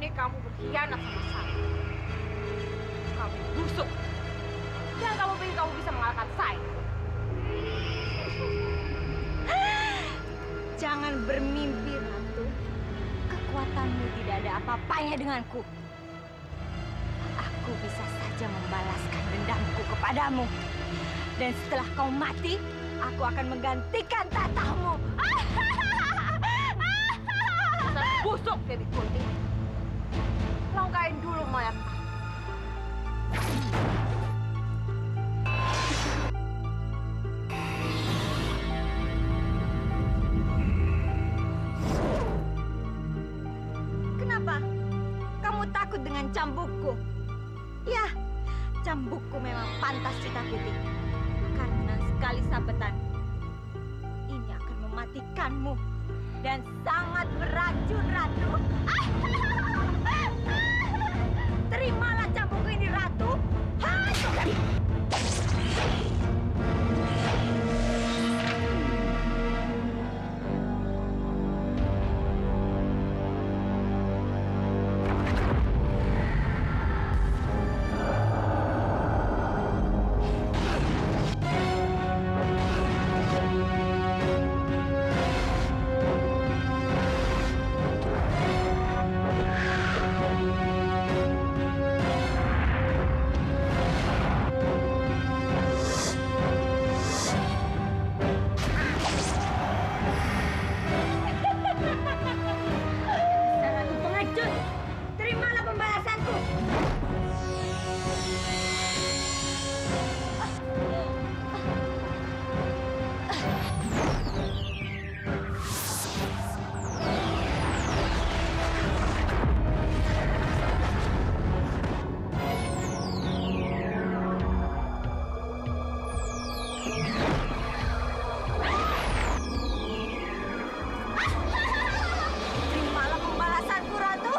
ini kamu berkhianat sama saya. Kamu busuk. Dan kamu pikir kamu bisa mengalahkan saya. Jangan bermimpi, Ratu. Kekuatanmu tidak ada apa-apanya denganku. Aku bisa saja membalaskan dendamku kepadamu. Dan setelah kau mati, aku akan menggantikan tatahmu. Dasar busuk jadi kunti. Langkain dulu mayat. Kenapa? Kamu takut dengan cambukku? Ya, cambukku memang pantas ditakuti. Karena sekali sabetan, ini akan mematikanmu. Dan sangat beracun, Ratu. Terimalah cambukku ini, Ratu. Ratu pengecut, terimalah pembalasanku. Terimalah pembalasanku, Ratu.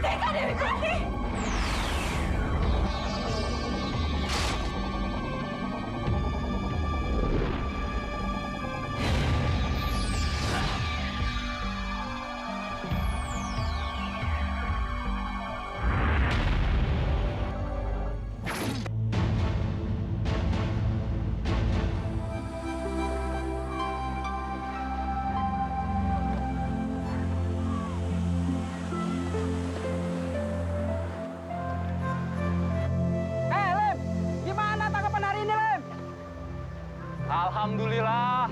Hentikan diriku. Lem, gimana tanggapan hari ini, Lem? Alhamdulillah,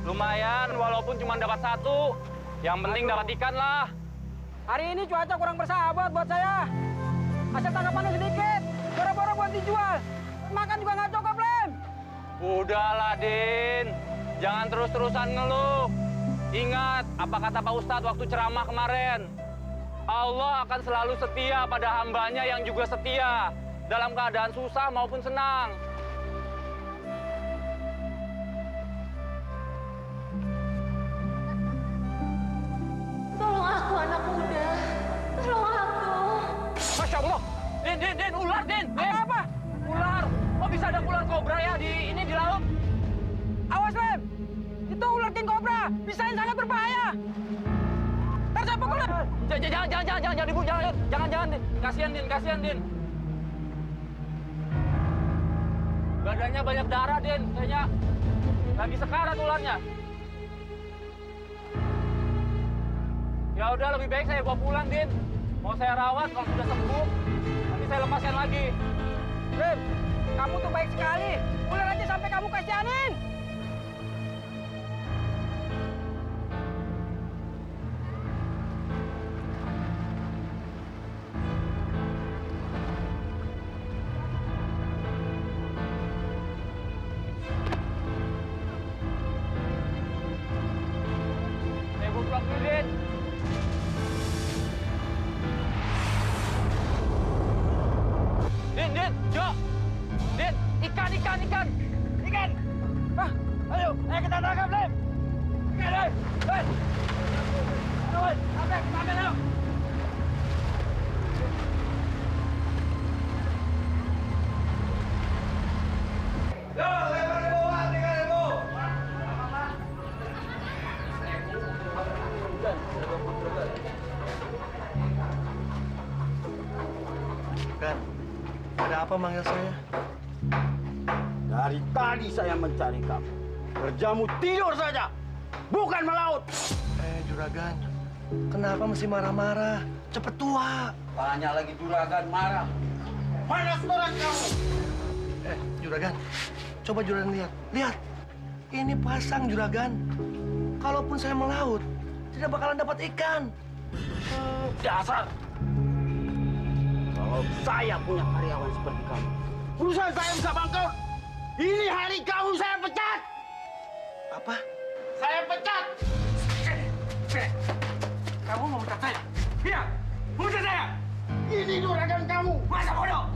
lumayan walaupun cuma dapat satu. Yang penting dapat ikan lah. Hari ini cuaca kurang bersahabat buat saya. Hasil tangkapannya sedikit, boro-boro buat dijual. Makan juga nggak cukup, Lem. Udahlah, Din. Jangan terus-terusan ngeluh. Ingat apa kata Pak Ustadz waktu ceramah kemarin. Allah akan selalu setia pada hambanya yang juga setia. Dalam keadaan susah maupun senang. Tolong aku, anak muda. Tolong aku. Masya Allah. Din, ular, Din. Apa? Ular. Kok bisa ada ular kobra ya di laut? Awas, Lem. Itu ular king cobra. Bisa yang sangat berbahaya. Ntar saya pukul, Lem. Jangan, Ibu, jangan, Din. Kasihan, Din. Badannya banyak darah, Din. Kayaknya lagi sekarat ularnya. Ya udah, lebih baik saya bawa pulang, Din. Mau saya rawat, kalau sudah sembuh, nanti saya lepaskan lagi. Lem, kamu tuh baik sekali. Ular aja sampai kamu kasihanin. Saya bawa pulang dulu, Din. Din, Jo. Din, ikan. Ah, ayo kita tangkap, Lem. Oke, Lem. Ayo, ambil, ayo. Yo, lempar ke bawah, 3.000. Ada apa manggil saya? Dari tadi saya mencari kamu. Kerjamu tidur saja, bukan melaut. Juragan, kenapa mesti marah-marah? Cepet tua. Banyak lagi juragan marah. Mana setoran kamu? Juragan, coba juragan lihat. Lihat, ini pasang juragan. Kalaupun saya melaut, tidak bakalan dapat ikan. Dasar. Kalau saya punya karyawan seperti kamu, perusahaan saya bisa bangkrut. Ini hari kamu saya pecat. Apa? Saya pecat. Kamu mau mecat saya? Iya, mau mecat saya. Ini juragan kamu. Masa bodoh?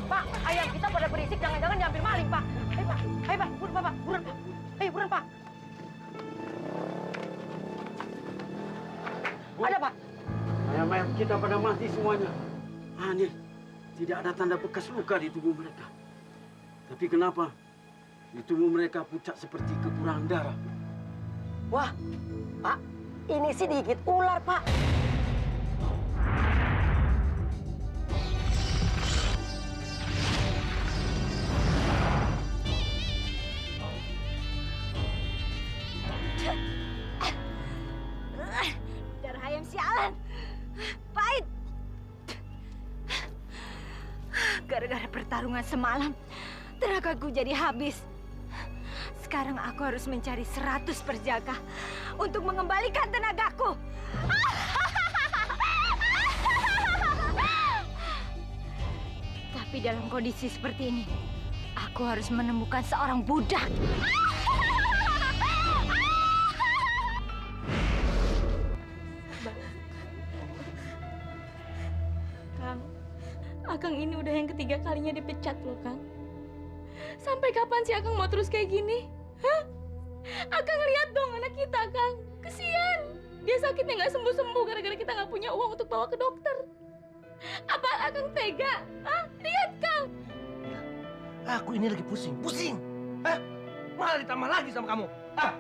Pak, ayam kita pada berisik, jangan-jangan diambil maling, Pak. Ayo, Pak. Ayo, Pak. Buruan, Pak. Buruan, Pak. Ayo, buruan, Pak. Ada, Pak. Ayam-ayam kita pada mati semuanya. Aneh, tidak ada tanda bekas luka di tubuh mereka. Tapi kenapa di tubuh mereka pucat seperti kekurangan darah? Wah, Pak. Ini sih digigit ular, Pak. Darah ayam sialan. Pahit. Gara-gara pertarungan semalam, tenagaku jadi habis. Sekarang aku harus mencari 100 perjaka untuk mengembalikan tenagaku. Tapi dalam kondisi seperti ini, aku harus menemukan seorang budak. Kang, Akang ini udah yang ketiga kalinya dipecat loh, Kang. Sampai kapan sih Akang mau terus kayak gini? Hah? Akang lihat dong anak kita, Kang. Kesian. Dia sakitnya nggak sembuh-sembuh gara-gara kita nggak punya uang untuk bawa ke dokter. Apa Akang tega? Hah? Lihat, Kang. Aku ini lagi pusing. Hah? Malah ditambah lagi sama kamu. Hah?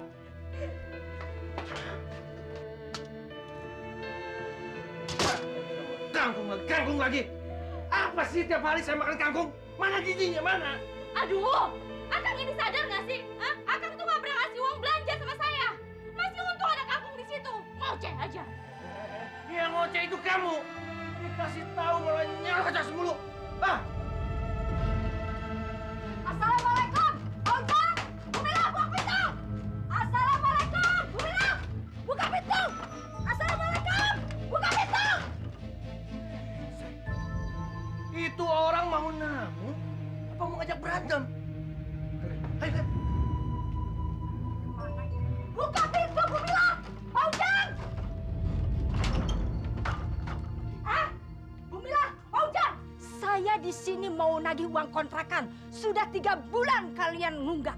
Kangkung lagi. Apa sih tiap hari saya makan kangkung? Mana giginya, mana? Aduh, Akang ini sadar nggak sih? Hah? Akang tuh nggak pernah ngasih uang belanja sama saya. Masih untung ada kangkung di situ. Ngoceh aja. Yang ngoceh itu kamu. Dikasih tahu malah nyerocos mulu. Ah! Assalamualaikum, Ojang. Bumilah, buka pintu. Assalamualaikum, Bumilah. Buka pintu. Assalamualaikum, buka pintu. Itu orang mau namu? Apa mau ngajak berantem? Ayo. Buka pintu, Bumilah. Ojang. Ah, Bumilah, Ojang. Saya di sini mau nagih uang kontrakan. Sudah 3 bulan kalian nunggak.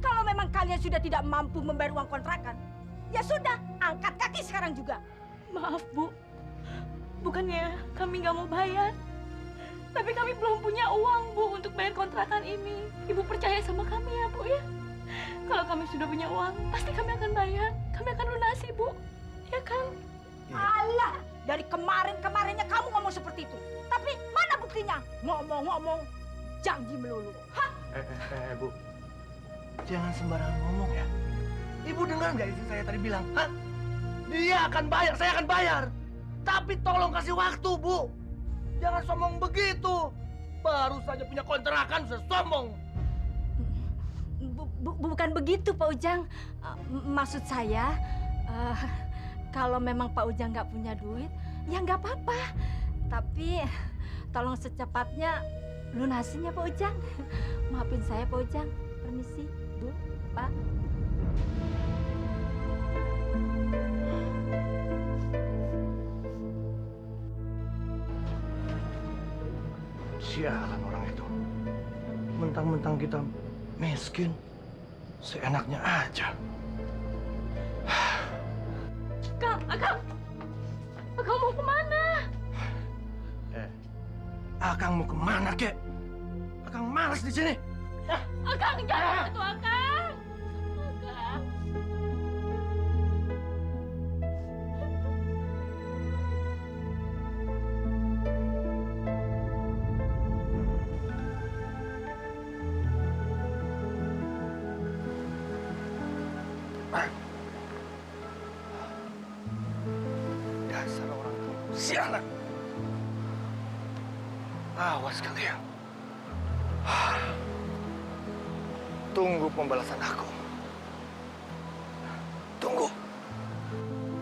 Kalau memang kalian sudah tidak mampu membayar uang kontrakan, ya sudah, angkat kaki sekarang juga. Maaf, Bu. Bukannya kami nggak mau bayar. Tapi kami belum punya uang, Bu, untuk bayar kontrakan ini. Ibu percaya sama kami ya, Bu, ya? Kalau kami sudah punya uang, pasti kami akan bayar. Kami akan lunasi, Bu. Ya kan? Alah, dari kemarin-kemarinnya kamu ngomong seperti itu. Tapi mana buktinya? Ngomong-ngomong, janji melulu. Hah? Bu. Jangan sembarangan ngomong ya. Ibu dengar nggak istri saya tadi bilang? Hah? Dia akan bayar, saya akan bayar. Tapi tolong kasih waktu, Bu. Jangan sombong begitu. Baru saja punya kontrakan, sudah sombong. Bukan begitu, Pak Ujang. Maksud saya, kalau memang Pak Ujang nggak punya duit, ya nggak apa-apa. Tapi tolong secepatnya lunasinya, Pak Ujang. Maafin saya, Pak Ujang. Permisi, Bu, Pak. Sialan orang itu. Mentang-mentang kita miskin, seenaknya aja. Akang mau kemana? Akang mau kemana, kek? Akang malas di sini. Akang jangan itu Akang. Akang. Dasar orang sialan. Awas kalian. Tunggu pembalasan aku. Tunggu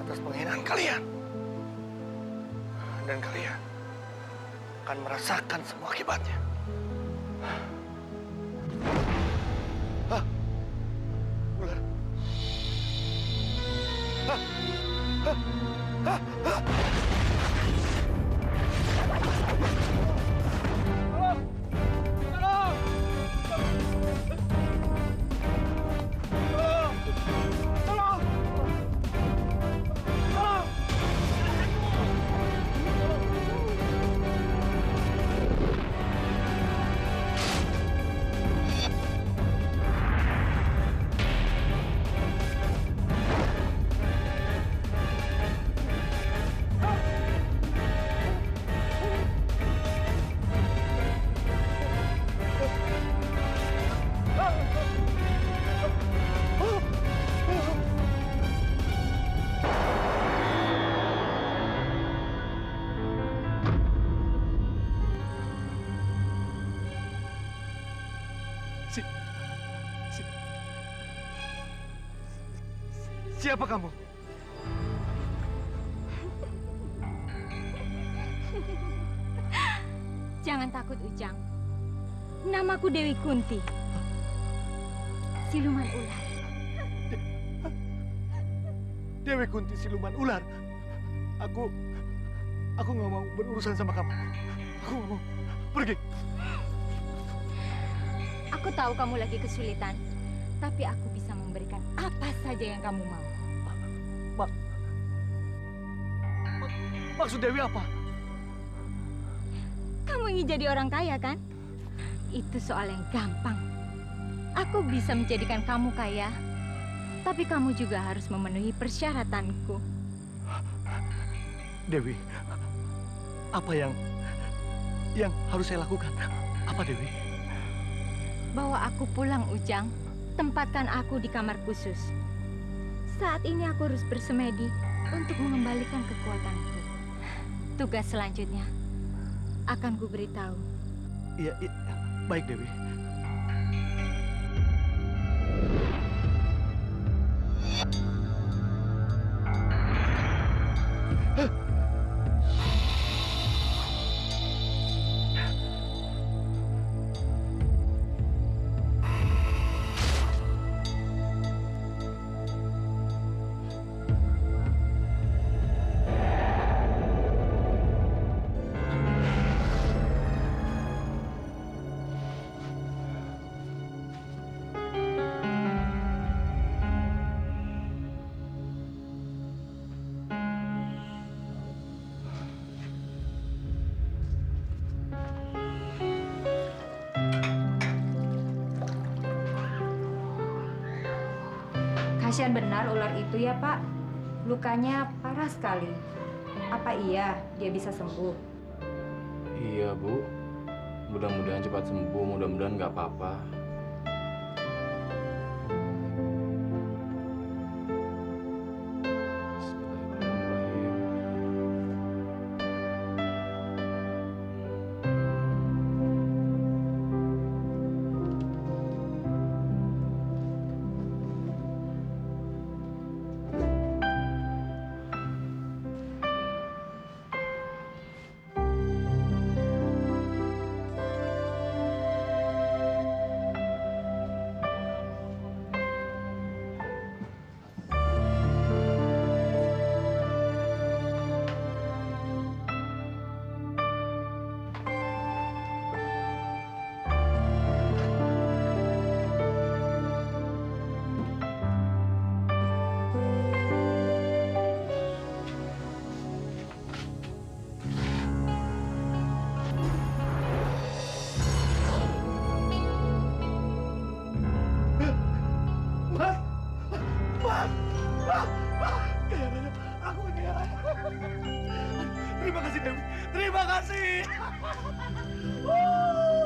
atas penghinaan kalian. Dan kalian akan merasakan semua akibatnya. Hah? Ular. Hah? Hah? Hah? Hah? Siapa kamu? Jangan takut, Ujang. Namaku Dewi Kunti. Siluman ular. Dewi Kunti siluman ular. Aku nggak mau berurusan sama kamu. Aku nggak mau. Pergi. Aku tahu kamu lagi kesulitan, tapi aku bisa memberikan apa saja yang kamu mau. Maksud Dewi apa? Kamu ingin jadi orang kaya, kan? Itu soal yang gampang. Aku bisa menjadikan kamu kaya, tapi kamu juga harus memenuhi persyaratanku. Dewi, apa yang harus saya lakukan? Apa, Dewi? Bawa aku pulang, Ujang. Tempatkan aku di kamar khusus. Saat ini aku harus bersemedi untuk mengembalikan kekuatanku. Tugas selanjutnya akan ku beritahu. Iya, baik Dewi. Kasihan benar ular itu ya, Pak. Lukanya parah sekali. Apa iya dia bisa sembuh? Iya, Bu. Mudah-mudahan cepat sembuh, mudah-mudahan nggak apa-apa. Mas, Mas, Mas, kaya raya, aku kaya raya. Terima kasih Dewi, terima kasih.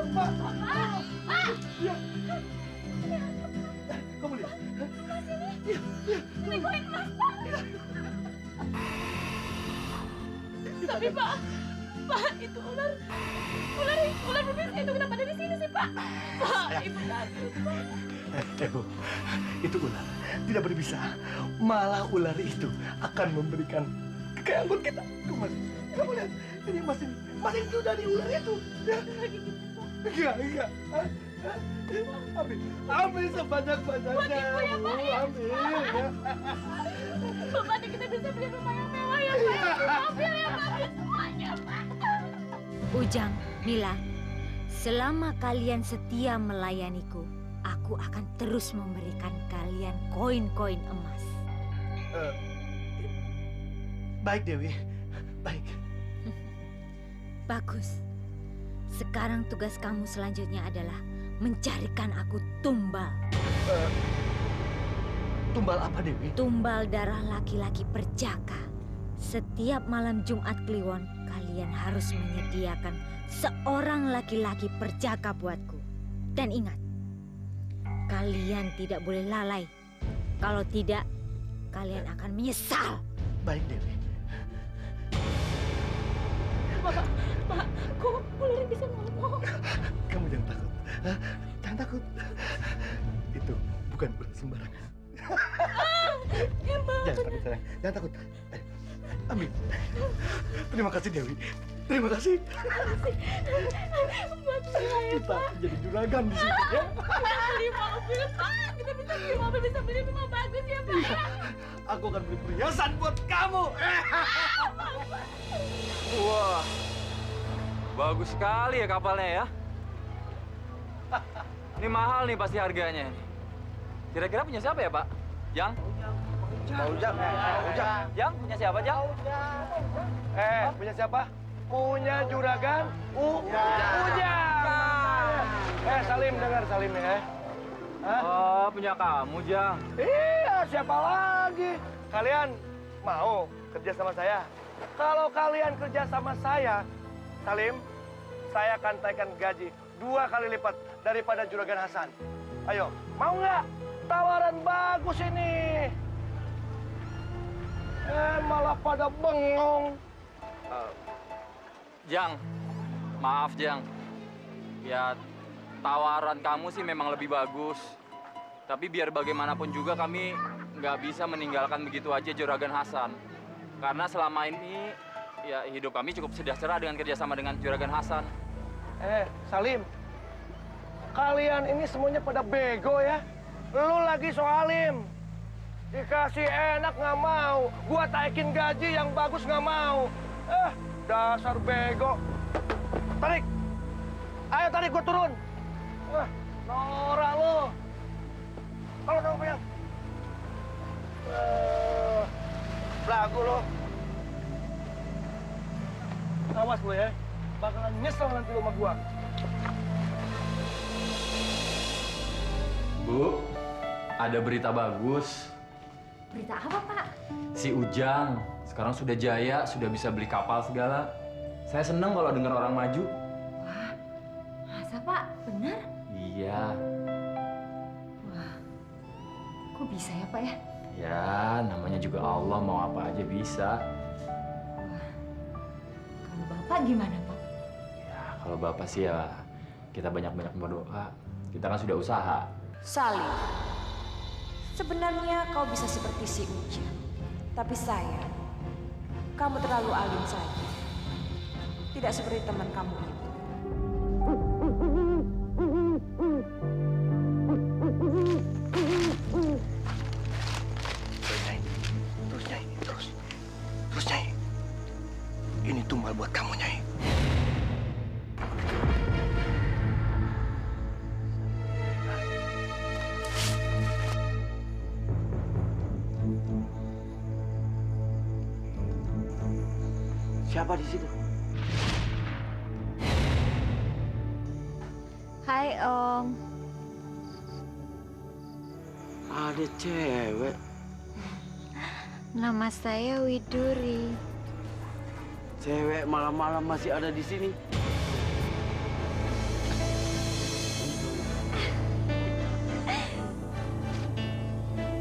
Mas, ya. Kamu lihat. Ini koin emas, Pak. Tapi Pak, itu ular berbisa itu kenapa ada di sini sih, Pak? Pak, Ibu takut, Pak. Ibu, itu ular tidak berbisa. Malah ular itu akan memberikan kekayaan buat kita. Kamu lihat, ini masih itu dari ular itu. Enggak. Ambil sebanyak-banyaknya. Buat Ibu ya, Pak, ya? Ambil. Bapak, kita bisa beli rumah yang mewah ya, Pak. Mobil ya, Pak. Semuanya, Pak. Ujang, Mila, selama kalian setia melayaniku, aku akan terus memberikan kalian koin-koin emas. Baik, Dewi. Baik. Bagus. Sekarang tugas kamu selanjutnya adalah mencarikan aku tumbal. Tumbal apa, Dewi? Tumbal darah laki-laki perjaka. Setiap malam Jumat Kliwon, kalian harus menyediakan seorang laki-laki perjaka buatku. Dan ingat, kalian tidak boleh lalai. Kalau tidak, kalian akan menyesal. Baik, Dewi. Pak, kok ular bisa ngomong? Kamu jangan takut. Hah? Jangan takut. Itu bukan ular sembarangan. Jangan takut, sayang. Jangan takut. Ayo, ambil. Terima kasih, Dewi. Terima kasih. Kita jadi juragan di sini, ya. Beli mobil, Pak. Kita bisa beli mobil, bisa beli rumah bagus ya, Pak. Iya. Aku akan beli perhiasan buat kamu. Wah, bagus sekali ya kapalnya ya. Ini mahal nih pasti harganya. Kira-kira punya siapa ya, Pak? Jang? Ujang. Jang, punya siapa, Jang? Punya siapa? Punya juragan Ujang. Salim, dengar Salim ya. Oh, punya kamu, Jang. Iya, siapa lagi? Kalian mau kerja sama saya? Kalau kalian kerja sama saya, Salim, saya akan naikkan gaji 2 kali lipat daripada Juragan Hasan. Ayo, mau nggak? Tawaran bagus ini. Malah pada bengong. Jang, maaf, Jang. Ya, tawaran kamu sih memang lebih bagus. Tapi biar bagaimanapun juga kami nggak bisa meninggalkan begitu aja Juragan Hasan. Karena selama ini, ya hidup kami cukup sejahtera dengan kerjasama dengan Juragan Hasan. Salim, kalian ini semuanya pada bego ya. Lu lagi soalim. Dikasih enak nggak mau. Gua taikin gaji yang bagus nggak mau. Dasar bego. Tarik. Ayo tarik, gua turun. Norak lu. Kalau dong, Peyang. Lagu lo. Awas lo ya. Bakalan nyesel nanti lo sama gua. Bu, ada berita bagus. Berita apa, Pak? Si Ujang sekarang sudah jaya, sudah bisa beli kapal segala. Saya senang kalau dengar orang maju. Wah, masa Pak? Benar? Iya. Wah, kok bisa ya Pak ya? Ya, namanya juga Allah, mau apa aja bisa. Wah, kalau Bapak gimana Pak? Ya, kalau Bapak sih ya kita banyak-banyak berdoa. Kita kan sudah usaha. Salim, sebenarnya kau bisa seperti si Ujang. Tapi sayang, kamu terlalu alim saja. Tidak seperti teman kamu itu. Terus, Nyai. Terus, Nyai. Ini tumbal buat kamu, Nyai. Siapa di situ? Hai Om. Ada cewek. Nama saya Widuri. Cewek malam-malam masih ada di sini.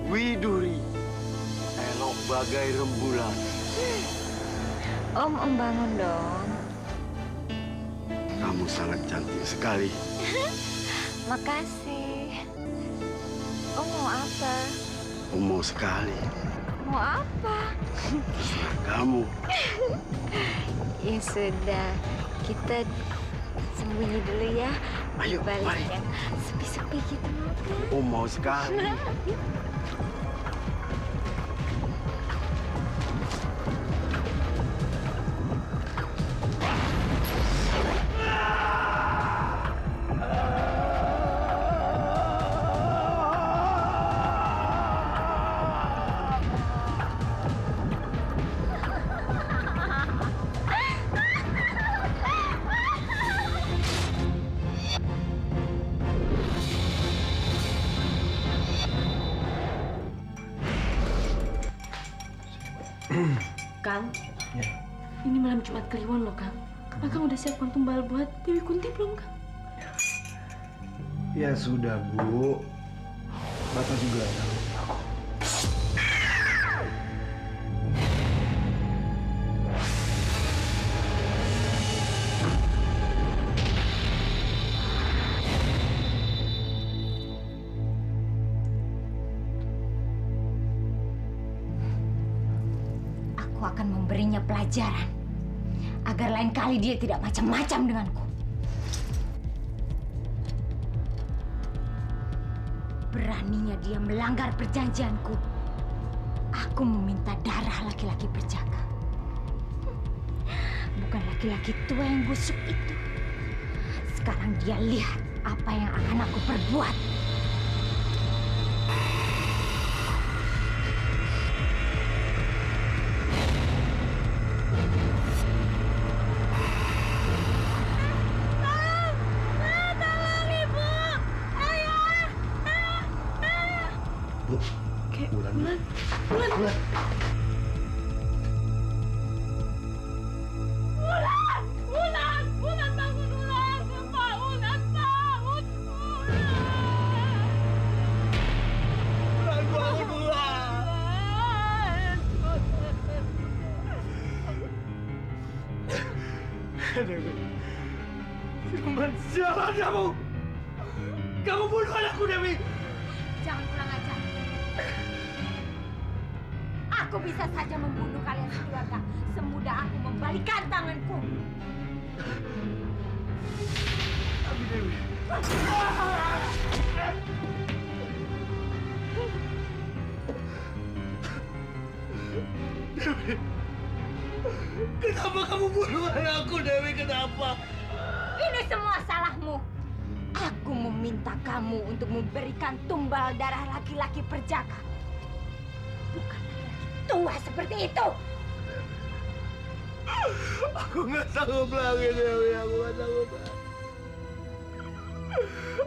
Widuri, elok bagai rembulan. Om bangun dong. Kamu sangat cantik sekali. Makasih. Om mau apa? Mau sekali. Mau apa? Terserah kamu. Ya sudah, kita sembunyi dulu ya. Ayo, Balik mari. yang sepi-sepi gitu. Mau sekali. Kang, Ya. ini malam Jumat Kliwon loh, Kang. Akang udah siapkan tumbal buat Dewi Kunti belum, Kang? Ya sudah, Bu. Bapak juga tahu. Aku akan memberinya pelajaran agar lain kali dia tidak macam-macam denganku. Beraninya dia melanggar perjanjianku. Aku meminta darah laki-laki berjaga. Bukan laki-laki tua yang busuk itu. Sekarang dia lihat apa yang akan aku perbuat. Bu, Bulan. Bulan. Bulan bangun, Bulan! Pak, Bulan, bangun! Bulan bangun, Bulan. Dewi. Siluman sialan kamu. Kamu bunuh anakku, Dewi. Jangan kurang ajar. Aku bisa saja membunuh kalian sekeluarga semudah aku membalikan tanganku. Tapi Dewi. Dewi. Kenapa kamu bunuh anakku, Dewi? Kenapa? Ini semua salahmu. Aku meminta kamu untuk memberikan tumbal darah laki-laki perjaka. Bukan laki-laki tua seperti itu. Aku nggak sanggup lagi, Dewi. Aku nggak sanggup lagi.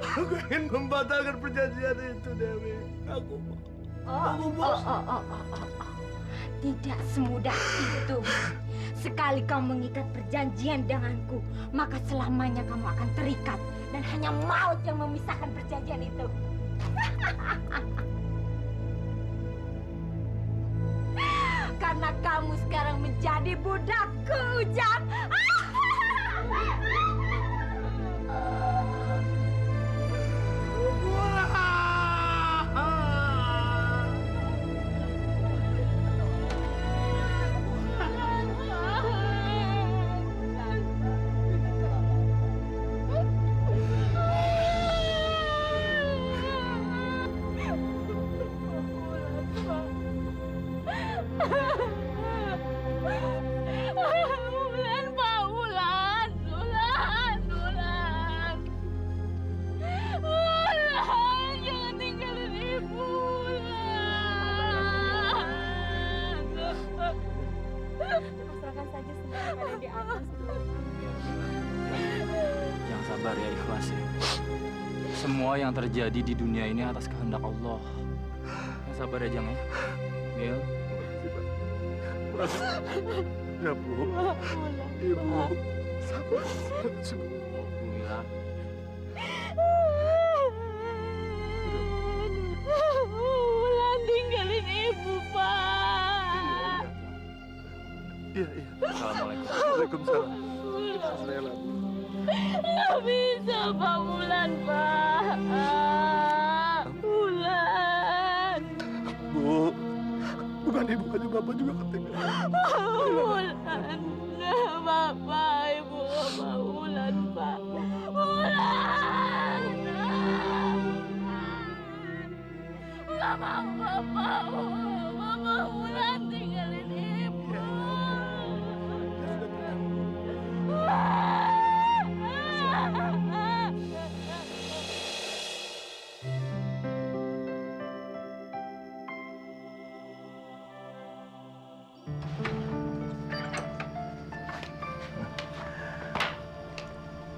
Aku ingin membatalkan perjanjian itu, Dewi. Aku Tidak semudah itu. Sekali kau mengikat perjanjian denganku, maka selamanya kamu akan terikat dan hanya maut yang memisahkan perjanjian itu. Karena kamu sekarang menjadi budakku, Ujang. Bulan, Pak, Bulan! Bulan! Bulan! Bulan! Jangan tinggalin Ibu, Bulan! Pasrahkan saja semua kalian di atas, Yang sabar ya, ikhlas ya. Semua yang terjadi di dunia ini atas kehendak Allah. sabar ya, Jang ya. Mil. Ya, Bu. Ibu. Sabar. Mila. Wulan tinggalin ibu, Pak. Iya. Assalamualaikum. Waalaikumsalam. Wulan. Nggak bisa, Pak Wulan, Pak. Wulan. Bu, bukan ibu aja, bapak juga ketinggalan. Wulan. Nggak apa-apa, ibu nggak mau Wulan, Pak. Wulan. Nggak mau, Bapak. Mama Wulan tinggalin ibu.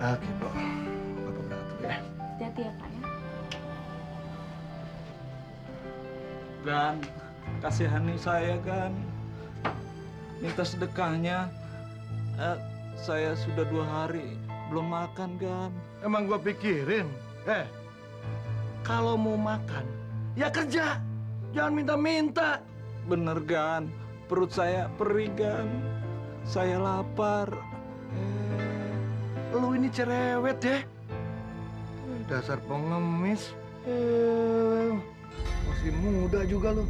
Oke, Bu. Bapak berangkat dulu ya. Hati-hati ya, Pak ya. Gan, kasihani saya, Gan. Minta sedekahnya. Saya sudah 2 hari belum makan, Gan. Emang gua pikirin, kalau mau makan, ya kerja. Jangan minta-minta. Bener, Gan. Perut saya perih, Gan. Saya lapar. Lu ini cerewet ya. Dasar pengemis. Masih muda juga lu.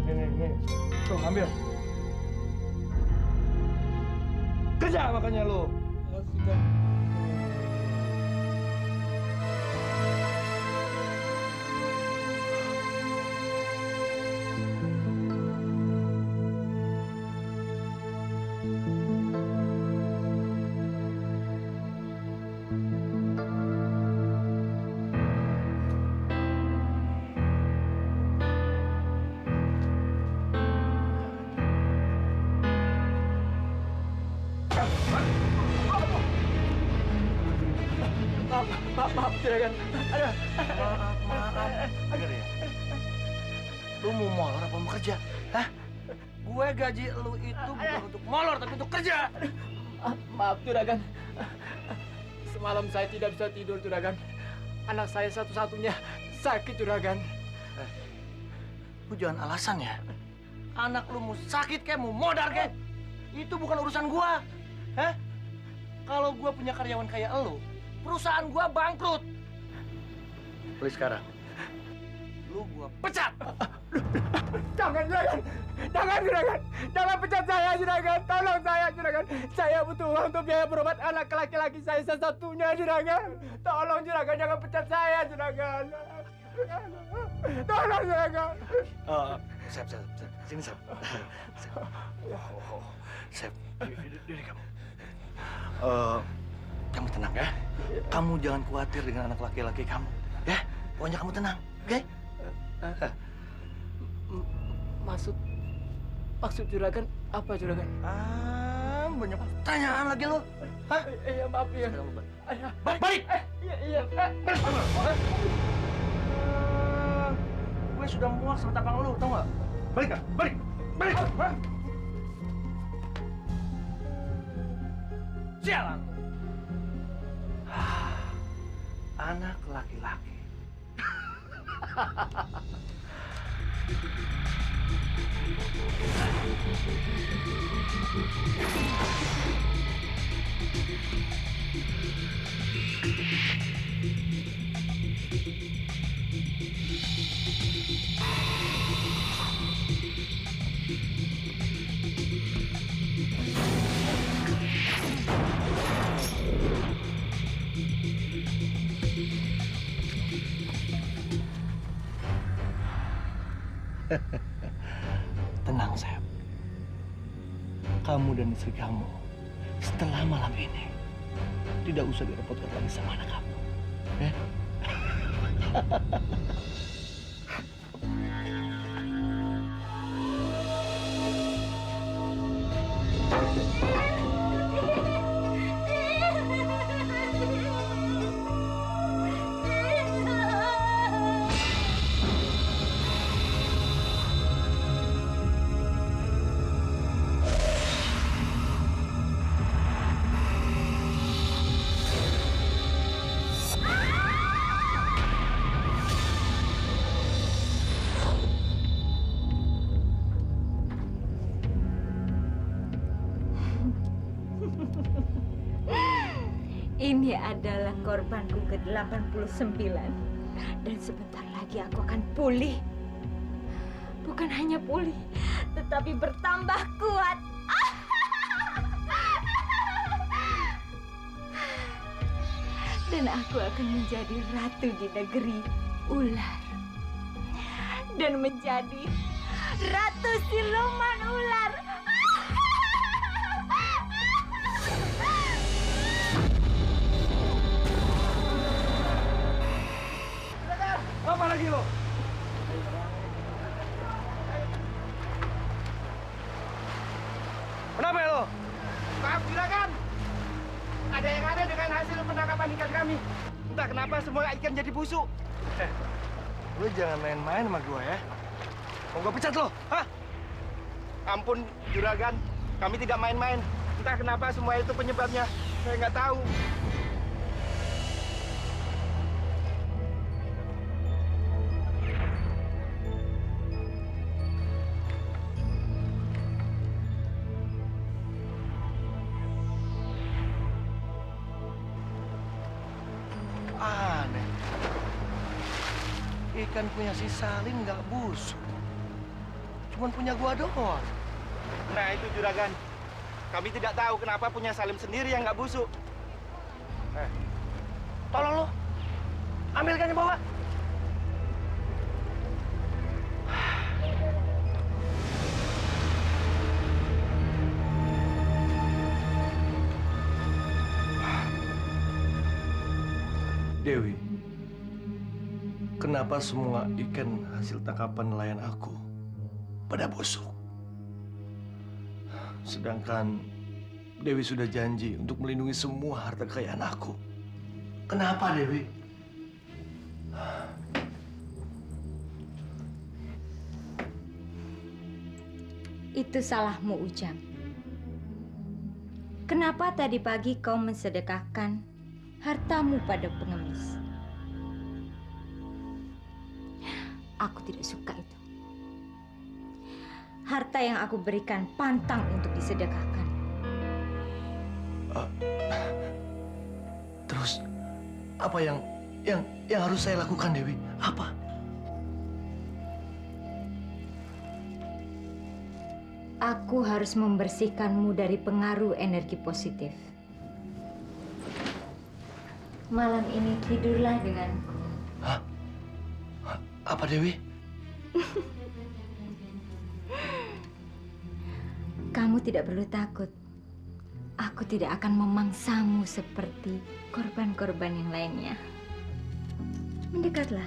Nih. Tuh, ambil. Kerja makanya lu. Makasih, Gan. Maaf, juragan. Aduh. Maaf. Dengar ya. Lu mau molor apa mau kerja? Hah? Gue gaji lu itu bukan untuk molor, tapi untuk kerja. Maaf, juragan. Semalam saya tidak bisa tidur, juragan. Anak saya satu-satunya sakit, juragan. Lu jangan alasan ya. Anak lu mau sakit kayak mau modar kayak. Itu bukan urusan gua. Hah? Kalau gua punya karyawan kayak lu, perusahaan gua bangkrut. Mulai sekarang, lu gua pecat. Jangan, juragan. Jangan, juragan. Jangan pecat saya, juragan. Tolong saya, juragan. Saya butuh uang untuk biaya berobat anak laki-laki saya satu-satunya, juragan. Tolong, juragan. Jangan pecat saya, juragan. Tolong, juragan. Sep. Sini, Sep. Sep, diri kamu. Kamu tenang ya. Kamu jangan khawatir dengan anak laki-laki kamu. Ya, pokoknya kamu tenang, oke? Maksud juragan apa, juragan? Banyak pertanyaan lagi lo. Hah? Iya, maaf ya. Balik! Iya. Gue sudah muak sama tampang lu, tau nggak? Balik nggak? Balik! Sialan! Anak laki-laki. Tenang, Sep. Kamu dan istri kamu setelah malam ini tidak usah direpotkan lagi sama anak kamu. Ya? Ini adalah korbanku ke-89. Dan sebentar lagi aku akan pulih. Bukan hanya pulih, tetapi bertambah kuat. Dan aku akan menjadi ratu di negeri ular. Dan menjadi ratu siluman ular. Apa lagi lo? Kenapa ya lo? Maaf juragan. Ada yang aneh dengan hasil penangkapan ikan kami. Entah kenapa semua ikan jadi busuk. Lu jangan main-main sama gua ya. Mau gua pecat lo? Hah? Ampun juragan, kami tidak main-main. Entah kenapa semua itu penyebabnya. Saya nggak tahu. Aneh. Ikan punya si Salim nggak busuk. Cuman punya gua doang. Nah itu juragan. Kami tidak tahu kenapa punya Salim sendiri yang nggak busuk. Tolong lo. Ambilkan ke bawah. Dewi, kenapa semua ikan hasil tangkapan nelayan aku pada busuk? Sedangkan Dewi sudah janji untuk melindungi semua harta kekayaan aku. Kenapa, Dewi? Itu salahmu, Ujang. Kenapa tadi pagi kau mensedekahkan hartamu pada pengemis? Aku tidak suka itu. Harta yang aku berikan pantang untuk disedekahkan. Terus apa yang harus saya lakukan, Dewi? Apa? Aku harus membersihkanmu dari pengaruh energi positif. Malam ini tidurlah denganku. Hah? Apa, Dewi? Kamu tidak perlu takut. Aku tidak akan memangsamu seperti korban-korban yang lainnya. Mendekatlah.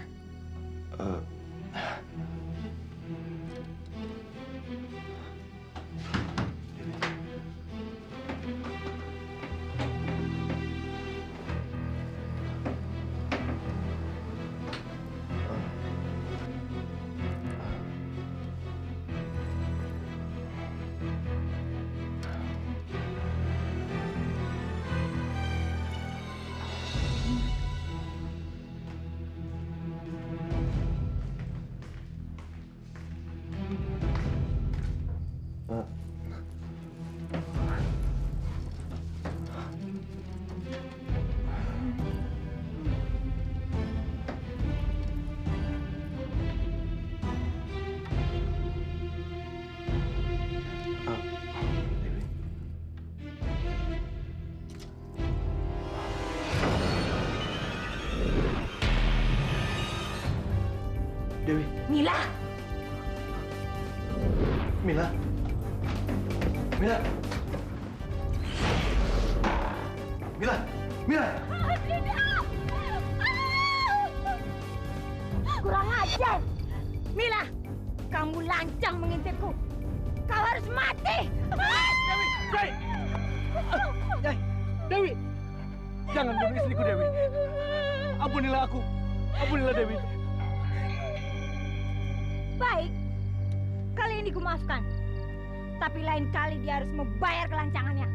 Dewi. Mila! Mila. Mila. Mila. Mila. Kurang ajar! Mila, kamu lancang mengintipku. Kau harus mati! Dewi! Dewi! Jangan bunuh istriku, Dewi. Ampunilah aku. Ampunilah, Dewi. Baik, kali ini kumaafkan. Tapi lain kali dia harus membayar kelancangannya.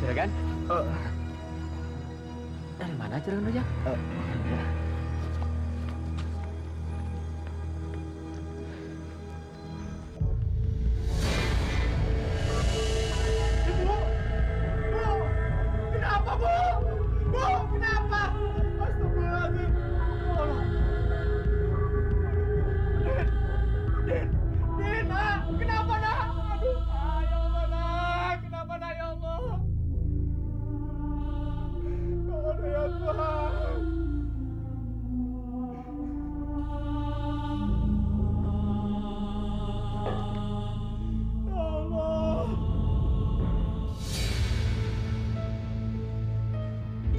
Juragan? Dari mana Juragan Ujang? Kenapa, Bu? Bu, kenapa? Astagfirullahaladzim. Allah. Din, nak. Kenapa, nak? Aduh, ya Allah, nak. Kenapa, nak, ya Allah? Aduh, ya Tuhan. Ya Allah.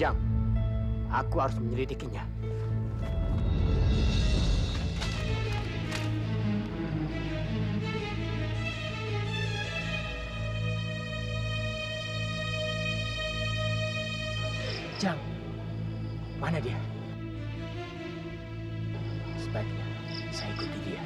Jang, aku harus menyelidikinya. Jang, mana dia? Sebaiknya saya ikuti dia.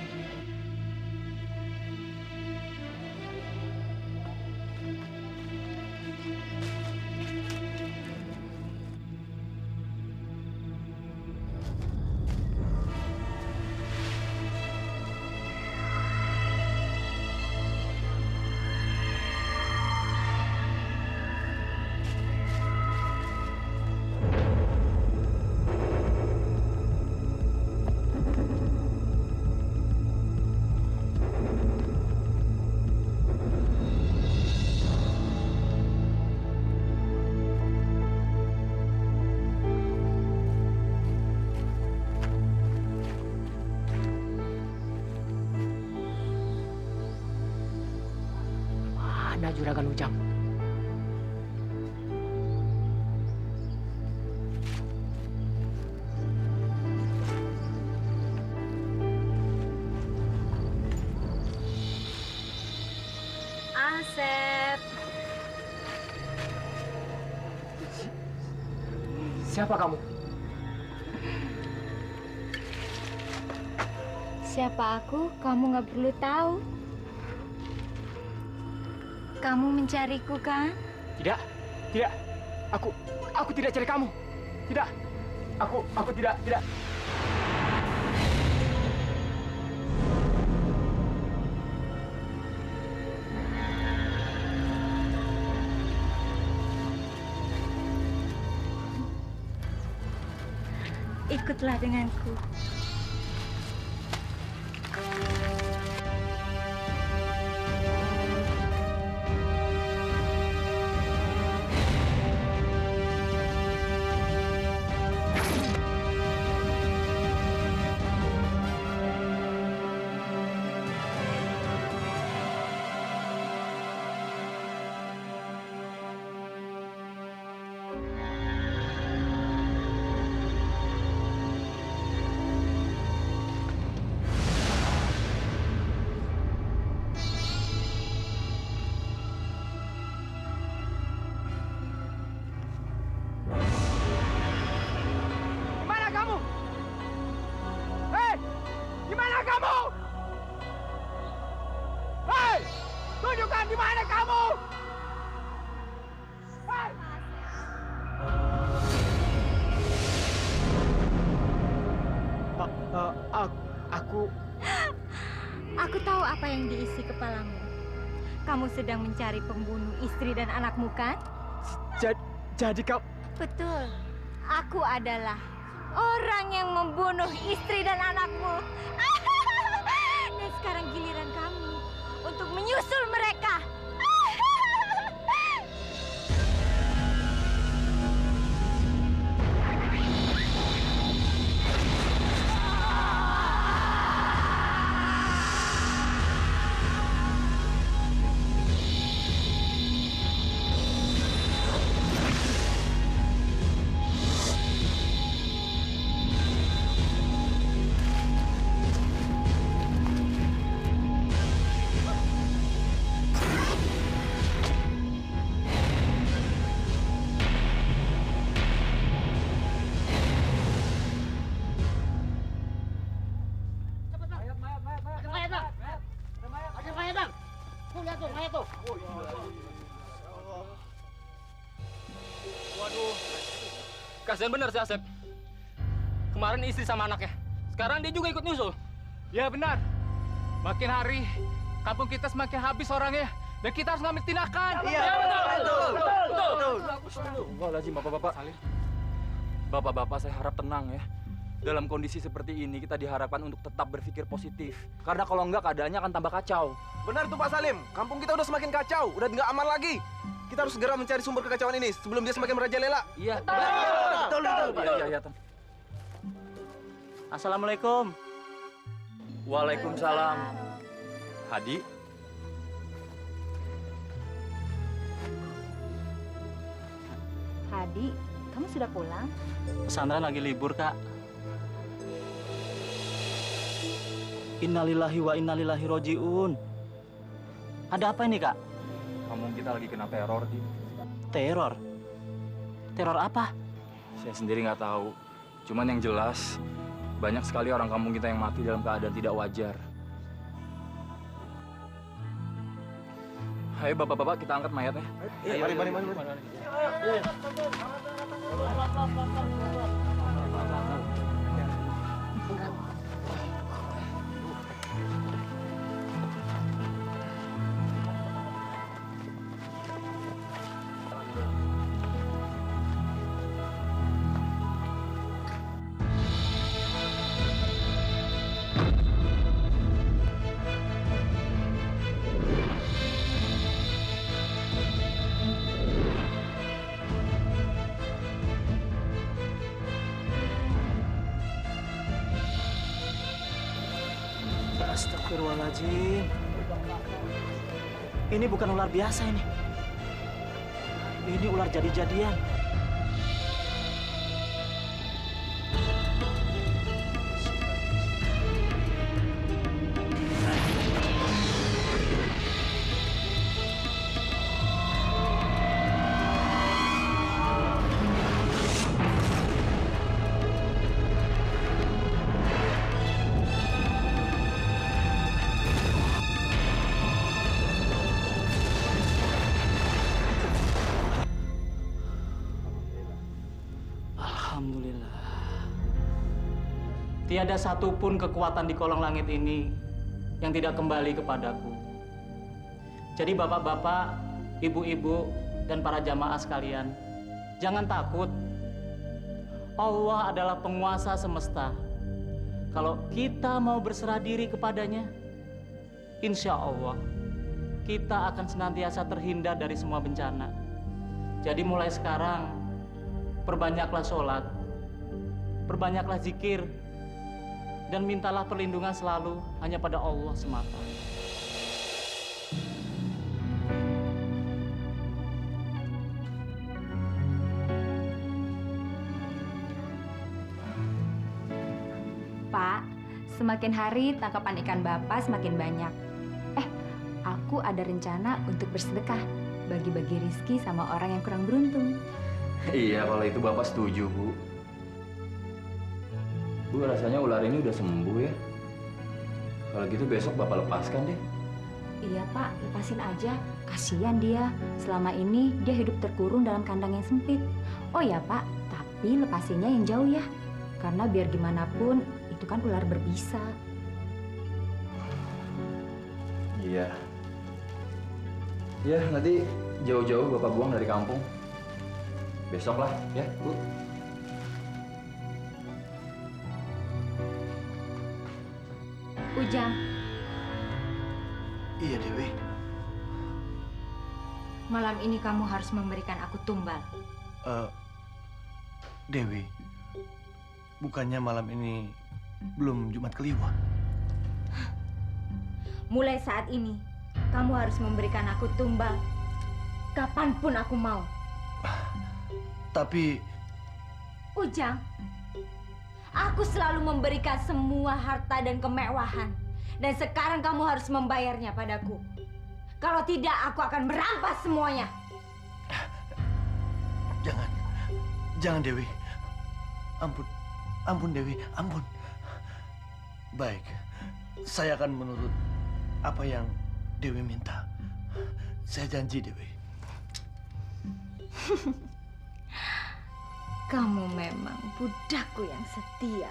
Mana Juragan Ujang? Asep. Siapa kamu? Siapa aku? Kamu nggak perlu tahu. Kamu mencariku kan? Tidak, tidak. Aku tidak cari kamu. Tidak. Aku tidak. Ikutlah denganku. Tunjukkan di mana kamu! Hei! Aku tahu apa yang diisi kepalamu. Kamu sedang mencari pembunuh istri dan anakmu, kan? Jadi kau... Betul. Aku adalah orang yang membunuh istri dan anakmu. Dan sekarang giliran kamu untuk menyusul mereka. kasihan bener si Asep. Kemarin istri sama anaknya. Sekarang dia juga ikut nyusul. Ya benar. Makin hari, kampung kita semakin habis orangnya. Dan kita harus ngambil tindakan. Iya, betul. Astagfirullahaladzim, bapak-bapak. Bapak-bapak, saya harap tenang ya. Dalam kondisi seperti ini, kita diharapkan untuk tetap berpikir positif. Karena kalau enggak, keadaannya akan tambah kacau. Benar tuh Pak Salim, kampung kita udah semakin kacau, udah nggak aman lagi. Kita harus segera mencari sumber kekacauan ini sebelum dia semakin merajalela. Iya. Betul. Iya. Assalamualaikum. Waalaikumsalam. Hadi? Hadi, kamu sudah pulang? Pesantren lagi libur, Kak. Innalillahi wa innalillahi roji'un. Ada apa ini, Kak? Kampung kita lagi kena teror, Di. Teror? Teror apa? Saya sendiri nggak tahu. Cuman yang jelas, banyak sekali orang kampung kita yang mati dalam keadaan tidak wajar. Ayo bapak-bapak, kita angkat mayatnya. Mari. Astagfirullahaladzim. Ini bukan ular biasa ini. Ini ular jadi-jadian. Alhamdulillah. Tiada satupun kekuatan di kolong langit ini yang tidak kembali kepadaku. Jadi bapak-bapak, ibu-ibu, dan para jamaah sekalian, jangan takut. Allah adalah penguasa semesta. Kalau kita mau berserah diri kepadanya, insya Allah kita akan senantiasa terhindar dari semua bencana. Jadi mulai sekarang, perbanyaklah sholat, perbanyaklah zikir, dan mintalah perlindungan selalu hanya pada Allah semata. Pak, semakin hari tangkapan ikan Bapak semakin banyak. Aku ada rencana untuk bersedekah, bagi-bagi rizki sama orang yang kurang beruntung. Iya, kalau itu Bapak setuju, Bu. Bu, rasanya ular ini udah sembuh ya. Kalau gitu besok Bapak lepaskan deh. Iya Pak, lepasin aja. Kasihan dia. Selama ini dia hidup terkurung dalam kandang yang sempit. Oh ya Pak, tapi lepasinnya yang jauh ya. Karena biar gimana pun, itu kan ular berbisa. Iya. Ya, nanti jauh-jauh Bapak buang dari kampung. Besok lah, ya, Bu. Ujang, Iya, Dewi. malam ini kamu harus memberikan aku tumbal. Dewi, bukannya malam ini belum Jumat Kliwon? Mulai saat ini, kamu harus memberikan aku tumbal. Kapanpun aku mau. Tapi Ujang, aku selalu memberikan semua harta dan kemewahan. Dan sekarang kamu harus membayarnya padaku. Kalau tidak, aku akan merampas semuanya. Jangan Dewi. Ampun Dewi, ampun. Baik, saya akan menurut apa yang Dewi minta. Saya janji, Dewi. Kamu memang budakku yang setia.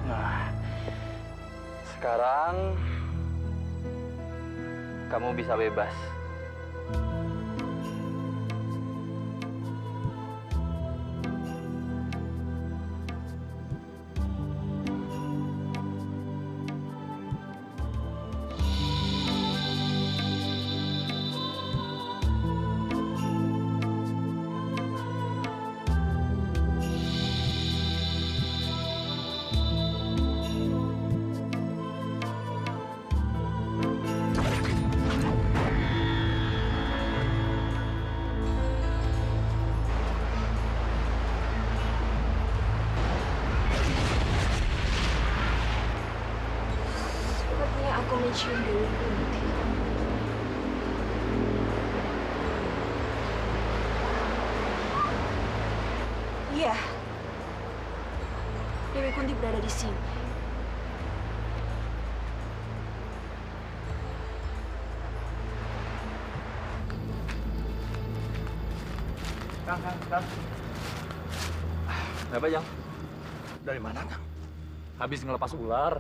Nah, sekarang kamu bisa bebas. Sepertinya aku mencium Dewi Kunti. Iya, Dewi Kunti berada di sini. Kang. Kenapa, Jang? Dari mana, Kang? Habis ngelepas ular.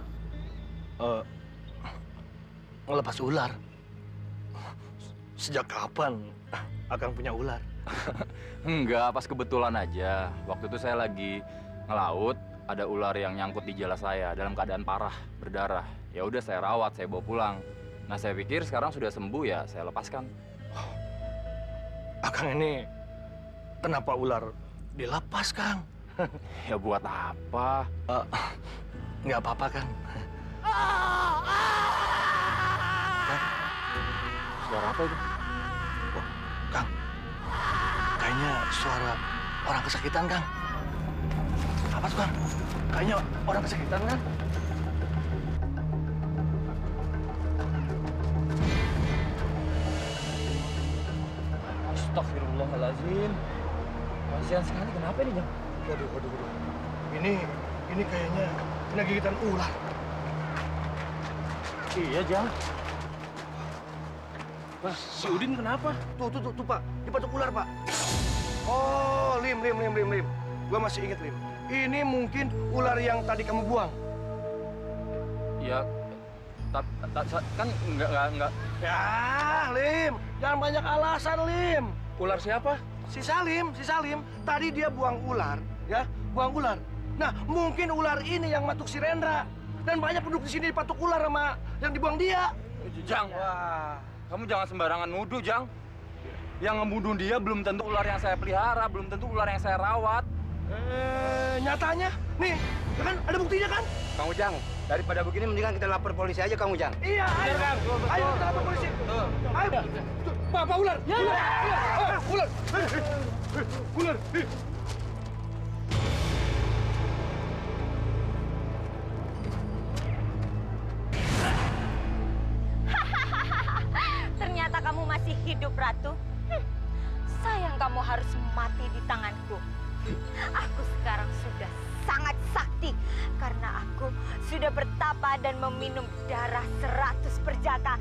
Ngelepas ular? Sejak kapan Akang punya ular? Enggak, pas kebetulan aja. Waktu itu saya lagi ngelaut, ada ular yang nyangkut di jala saya dalam keadaan parah, berdarah. Ya udah saya rawat, saya bawa pulang. Nah, saya pikir sekarang sudah sembuh ya, saya lepaskan. Akang ini kenapa ular dilepas, Kang? Ya buat apa? Nggak apa-apa, Kang. Suara apa itu? Oh, Kang. Kayaknya suara orang kesakitan, Kang. Apa tuh, Kang? Kayaknya orang kesakitan, kan? Astagfirullahaladzim. Kasihan sekali, kenapa ini, Jang? Waduh. Ini kayaknya kena gigitan ular. Iya, Jang. Mas, si Udin kenapa? Tuh, Pak. Dipatuk ular, Pak. Oh, Lim. Gua masih inget, Lim. Ini mungkin ular yang tadi kamu buang. Ya, kan enggak. Ya, Lim. Jangan banyak alasan, Lim. Ular siapa? Si Salim. Tadi dia buang ular, ya. Buang ular. Nah, mungkin ular ini yang matuk si Rendra. Dan banyak penduduk di sini dipatuk ular sama yang dibuang dia. Jang, wah. Kamu jangan sembarangan nuduh, Jang. Yang ngebunuh dia belum tentu ular yang saya pelihara, belum tentu ular yang saya rawat. Nyatanya, nih, kan ada buktinya kan? Kang Ujang, daripada begini mendingan kita lapor polisi aja, Kang Ujang. Iya, ayo, Kang. Ayo kita lapor polisi. Ayo. Pak, ular. Ular. Ternyata kamu masih hidup, Ratu. Sayang kamu harus mati di tanganku. Aku sekarang sudah sangat sakti karena aku sudah bertapa dan meminum darah 100 perjaka.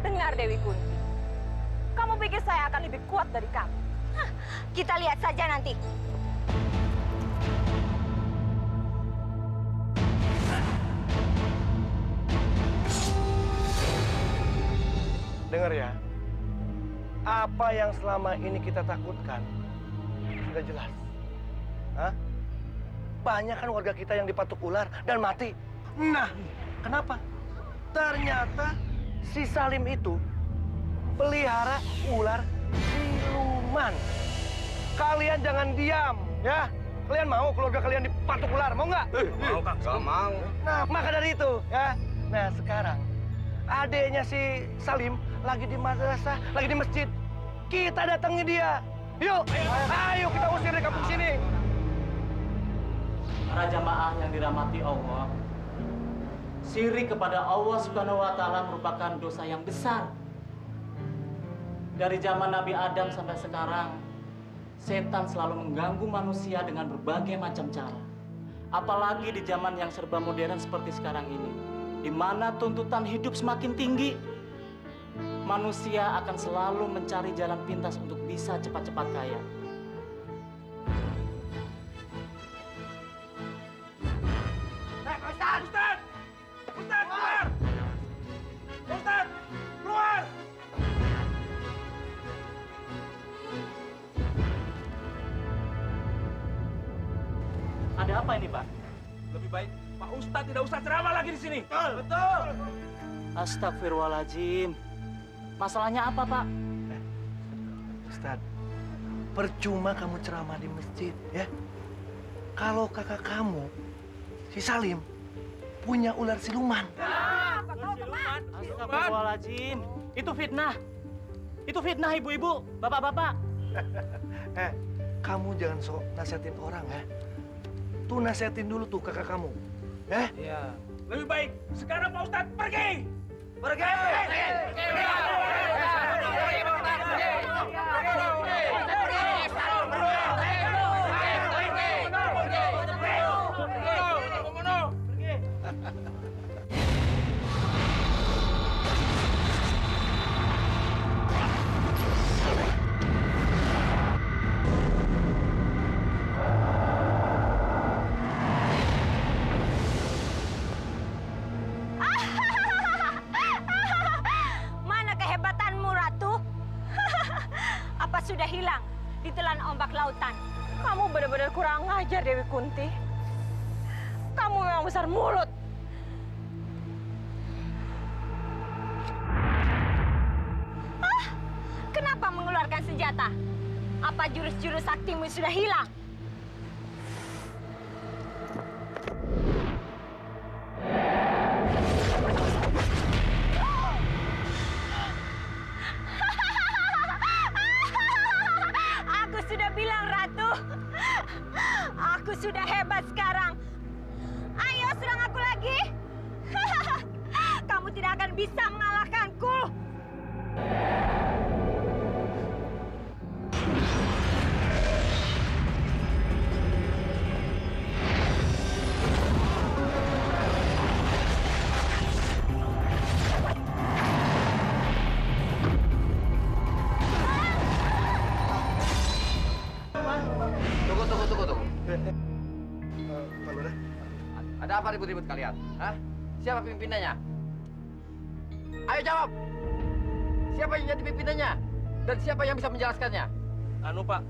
Dengar, Dewi Kunti. Kamu pikir saya akan lebih kuat dari kamu? Kita lihat saja nanti. Dengar ya, apa yang selama ini kita takutkan sudah jelas. Hah? Banyak kan warga kita yang dipatuk ular dan mati. Nah, kenapa? Ternyata si Salim itu pelihara ular siluman. kalian jangan diam, ya. Kalian mau keluarga kalian dipatuk ular, mau nggak? Mau, Kang. Nggak mau. Nah, maka dari itu, ya. Nah, sekarang adeknya si Salim lagi di madrasah, lagi di masjid. Kita datangi dia. Yuk, ayo kita usir dari kampung sini. Para jamaah yang dirahmati Allah, syirik kepada Allah Subhanahu wa Ta'ala merupakan dosa yang besar. Dari zaman Nabi Adam sampai sekarang, setan selalu mengganggu manusia dengan berbagai macam cara. Apalagi di zaman yang serba modern seperti sekarang ini, di mana tuntutan hidup semakin tinggi, manusia akan selalu mencari jalan pintas untuk bisa cepat-cepat kaya. Ustaz! Ustaz! Ustaz, keluar! Ustaz, keluar! Ada apa ini, Pak? Lebih baik Pak Ustadz tidak usah ceramah lagi di sini. Betul. Astagfirullahaladzim. Masalahnya apa, Pak? Ustaz, percuma kamu ceramah di masjid, ya. Kalau kakak kamu, si Salim, punya ular siluman. Astagfirullahaladzim. Itu fitnah. Itu fitnah, ibu-ibu, bapak-bapak. Kamu jangan sok nasihatin orang, ya. Tuh nasihatin dulu tuh kakak kamu, ya. Iya. Lebih baik sekarang Pak Ustadz pergi. Pergi. Mana kehebatanmu, Ratu? Apa sudah hilang ditelan ombak lautan? Kamu benar-benar kurang ajar, Dewi Kunti. Kamu memang besar mulut. Kenapa mengeluarkan senjata? Apa jurus-jurus saktimu sudah hilang? Aku sudah bilang, Ratu. Aku sudah hebat sekarang. Ayo serang aku lagi. Kamu tidak akan bisa mengalahkanku. Tunggu. Pak Lurah. Ada apa ribut-ribut kalian? Hah? Siapa pimpinannya? Ayo jawab. Siapa yang jadi pimpinannya? Dan siapa yang bisa menjelaskannya? Anu Pak,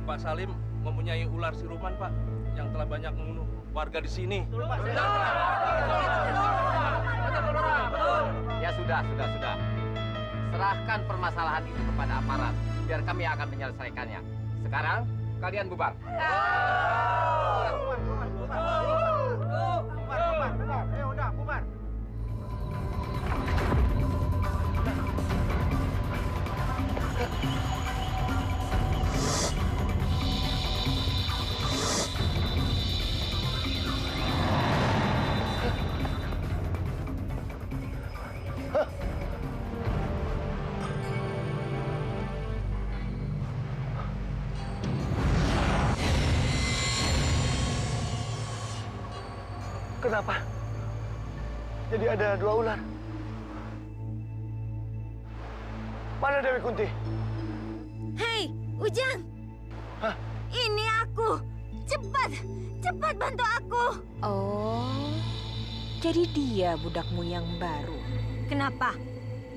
Pak Salim mempunyai ular siluman Pak yang telah banyak membunuh warga di sini. Ya sudah. Serahkan permasalahan itu kepada aparat, biar kami akan menyelesaikannya. Sekarang kalian bubar. Bubar. Ayo udah, bubar. Kenapa? Jadi ada dua ular. Mana Dewi Kunti? Hei, Ujang. Hah? Ini aku. Cepat bantu aku. Oh, jadi dia budakmu yang baru. Kenapa?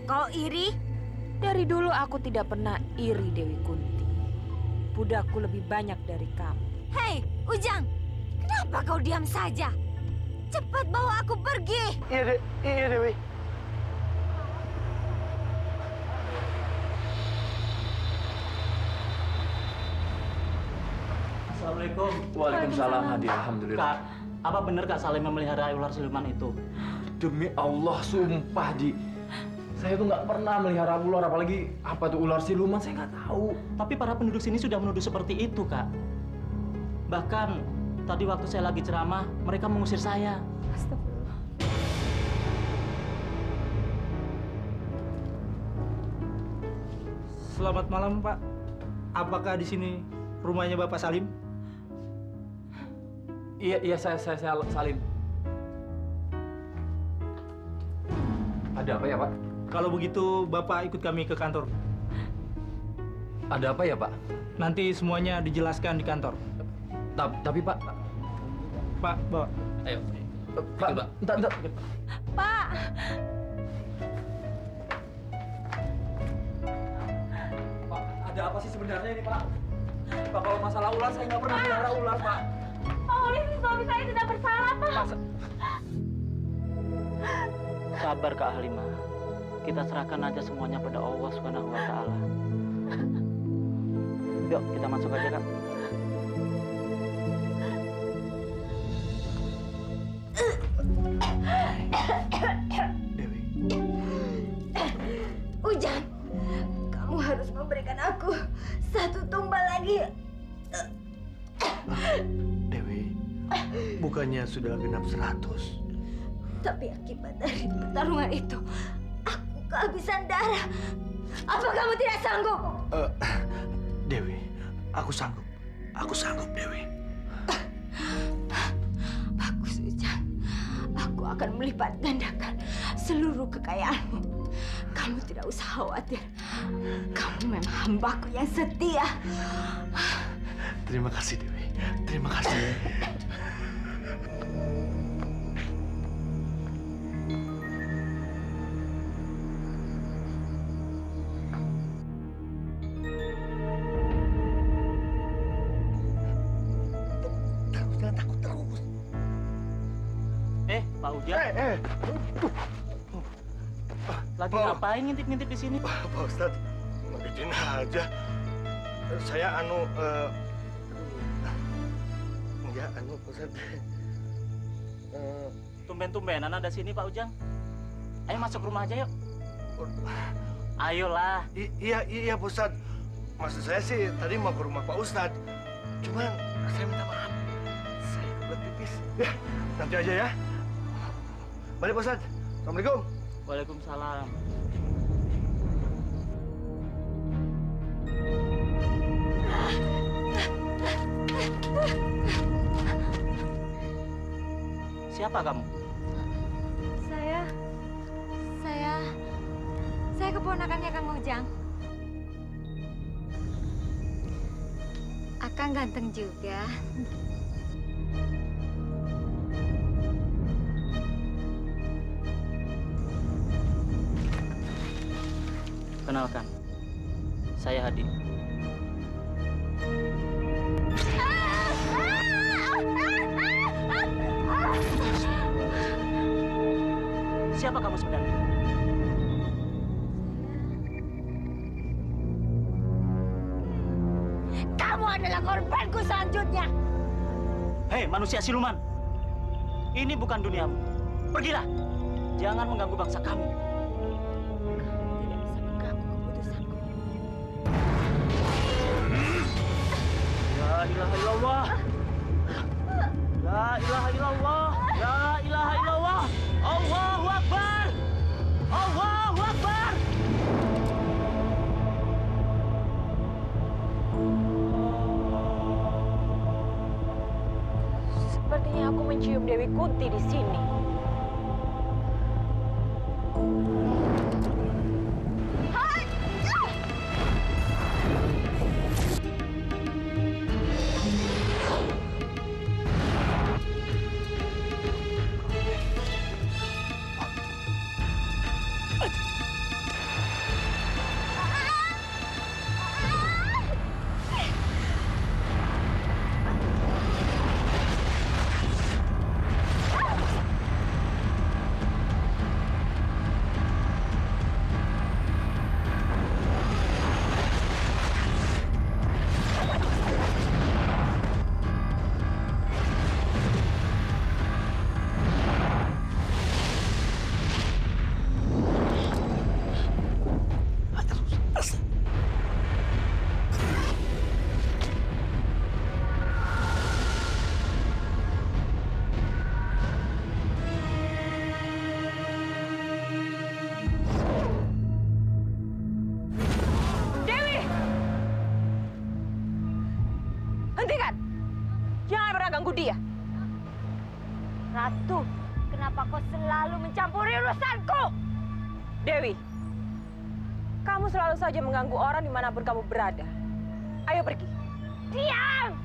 Kau iri? Dari dulu aku tidak pernah iri, Dewi Kunti. Budakku lebih banyak dari kamu. Hei, Ujang. Kenapa kau diam saja? Cepat bawa aku pergi. Iya, Dewi. Assalamualaikum. Waalaikumsalam, Hadi. Alhamdulillah. Kak, apa benar Kak Salim memelihara ular siluman itu? Demi Allah, sumpah, Di. Saya tuh nggak pernah melihara ular, apalagi apa tuh ular siluman, saya nggak tahu. Tapi para penduduk sini sudah menuduh seperti itu, Kak. Bahkan tadi waktu saya lagi ceramah, mereka mengusir saya. Astagfirullah. Selamat malam, Pak. Apakah di sini rumahnya Bapak Salim? Iya, saya Salim. Ada apa ya, Pak? Kalau begitu, Bapak ikut kami ke kantor. Ada apa ya, Pak? Nanti semuanya dijelaskan di kantor. Tapi, Pak. Pak, bawa. Ayo. Pak, bentar. Pak. Pak, ada apa sih sebenarnya ini, Pak? Pak, kalau masalah ular, saya nggak pernah melihara ular, Pak. Paulis, suami saya tidak bersalah, Pak. Sabar, Kak Halimah. Kita serahkan aja semuanya pada Allah Subhanahu wa Ta'ala. Yuk, kita masuk aja, Kak. Dewi. Ujang, kamu harus memberikan aku satu tumbal lagi. Dewi, bukannya sudah genap 100? Tapi akibat dari pertarungan itu, aku kehabisan darah. Apa kamu tidak sanggup? Dewi, aku sanggup. Aku sanggup, Dewi. Bagus, Ujang. Aku akan melipat gandakan seluruh kekayaanmu. Kamu tidak usah khawatir. Kamu memang hambaku yang setia. Terima kasih, Dewi. Terima kasih. Jangan takut terus. Pak Ujang. Lagi ngapain ngintip-ngintip di sini? Pak Ustadz, izin aja. Saya Pak Ustadz. Tumben-tumbenan ada sini, Pak Ujang. Ayo masuk rumah aja yuk. Ayolah. Iya, Pak Ustadz. Maksud saya sih tadi mau ke rumah Pak Ustadz. Cuman saya minta maaf. Saya kebelet pipis. Ya, nanti aja ya. Mari Pak Ustadz. Assalamualaikum. Waalaikumsalam. Siapa kamu? Saya keponakannya Kang Ujang. Akang ganteng juga. Kenalkan, saya Hadi. Siapa kamu sebenarnya? Kamu adalah korbanku selanjutnya. Hei, manusia siluman. Ini bukan duniamu. Pergilah. Jangan mengganggu bangsa kami. La ilaha illallah. La ilaha illallah. La ilaha illallah. Allahu Akbar. Allahu Akbar. Sepertinya aku mencium Dewi Kunti di sini. pernah ganggu dia. Ratu, kenapa kau selalu mencampuri urusanku? Dewi, kamu selalu saja mengganggu orang dimanapun kamu berada. Ayo pergi. Diam!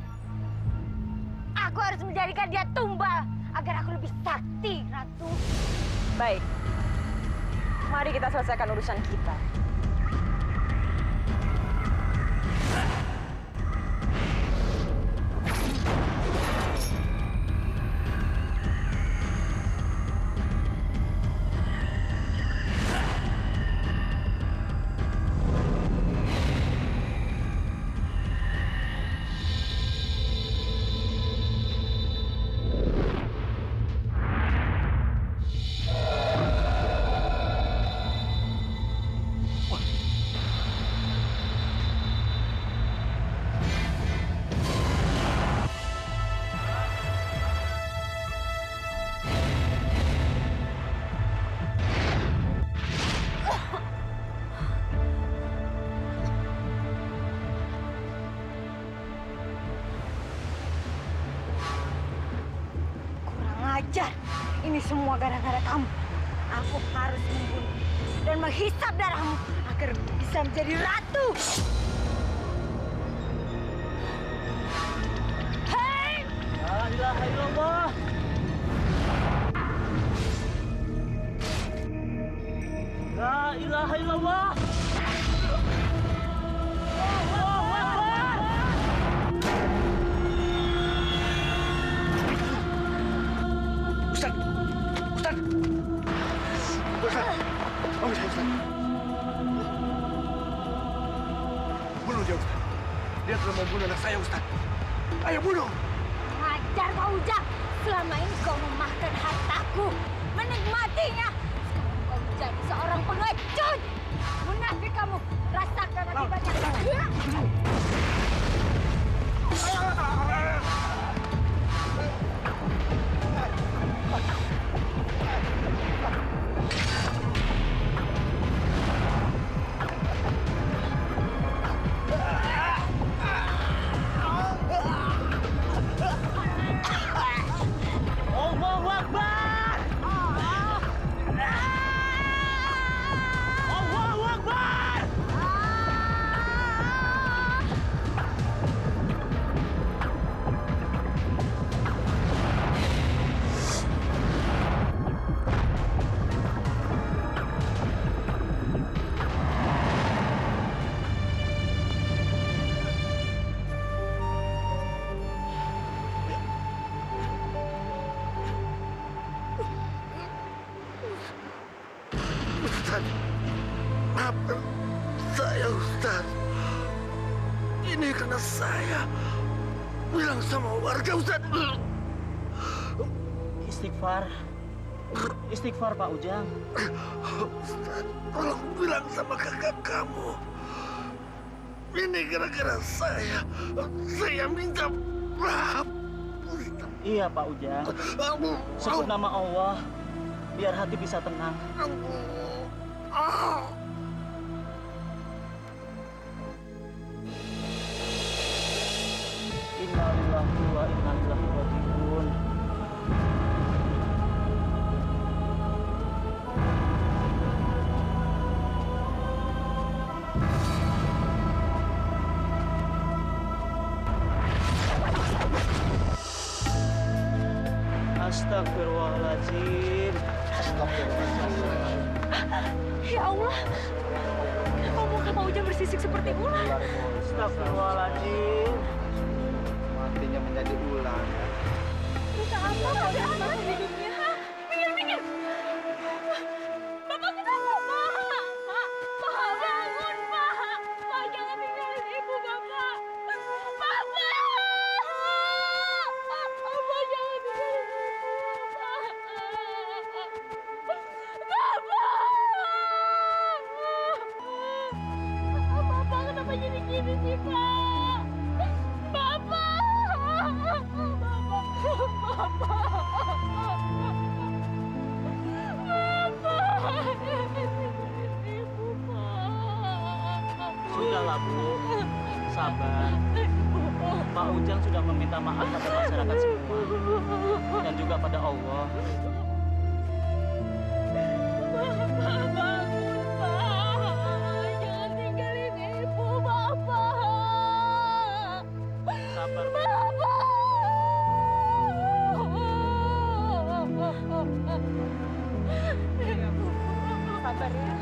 Aku harus menjadikan dia tumbal agar aku lebih sakti, Ratu. Baik, mari kita selesaikan urusan kita. Ajar, ini semua gara-gara kamu. Aku harus membunuh dan menghisap darahmu agar bisa menjadi ratu. Hei! La ilaha illallah. La ilaha illallah. Allahu Akbar. Ustaz! Ustaz! Ustaz! Bangun saya, Ustaz! Bunuh dia, Ustaz. Dia telah membunuh anak saya, Ustaz. Ayo bunuh! Ajar kau, Ujang. Selama ini kau memakan hartaku, menikmatinya. Sekarang kau menjadi seorang pengecut. Munafik kamu. Rasakan akibatnya. Allahu Akbar. Allahu Akbar. Ustaz! Maafkan saya, Ustaz. Ini karena saya bilang sama warga, Ustaz. Istighfar. Istighfar, Pak Ujang. Ustaz, tolong bilang sama kakak kamu. Ini gara-gara saya. Saya minta maaf. Iya, Pak Ujang. Sebut nama Allah, biar hati bisa tenang. Innalillahi wa inna ilaihi raji'un. Astagfirullahaladzim. Astagfirullahaladzim. Ya Allah, kenapa muka Pak Ujang bersisik seperti ular? Astagfirullahaladzim. Matinya menjadi ular. Bisa apa Pak Ujang masuk hidupnya? Minggir. Bapak kenapa, Pak? Pak bangun, Pak. Pak jangan tinggalin Ibu, Bapak. Bapak! Bapak jangan tinggalin Ibu, Bapak. Bapak kenapa jadi gini sih, Pak? Bapak! Sudahlah, Bu. Sabar. Pak Ujang sudah meminta maaf pada masyarakat semua dan juga pada Allah. Bapak bangun, Pak. Jangan tinggalin ibu, Bapak. Sabar. Sabar ya.